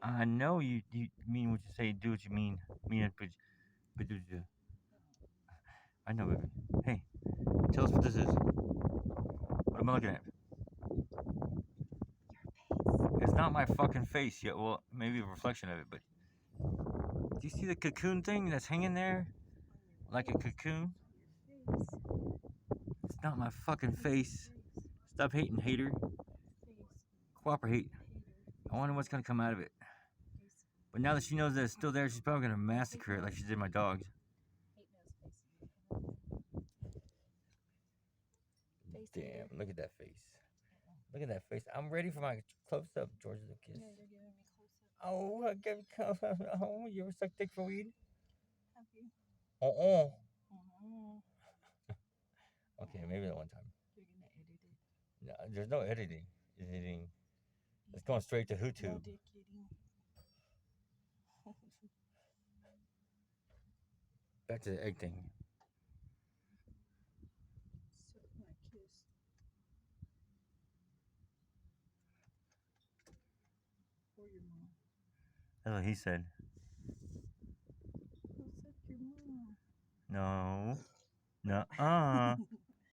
I know you mean what you say. Do what you mean. Mean it, but I know, baby. Hey, tell us what this is. What am I looking at? It's not my fucking face yet. Well, maybe a reflection of it, but do you see the cocoon thing that's hanging there? Like a cocoon? It's not my fucking face. Stop hating, hater. Cooperate. I wonder what's gonna come out of it. But now that she knows that it's still there, she's probably gonna massacre it like she did my dogs. Damn, look at that face. Look at that face. I'm ready for my close up, George Lucas. Yeah, you're giving me close up. Oh, I get oh, you ever suck dick for weed? Have you? Uh-uh. Uh-huh. Okay, maybe that one time. You're gonna edit it. No, there's no editing. Editing. It's going straight to No YouTube. dick eating. Back to the egg thing. Suck my kiss. Or your mom. That's what he said. Go suck your mom. No. Nuh-uh.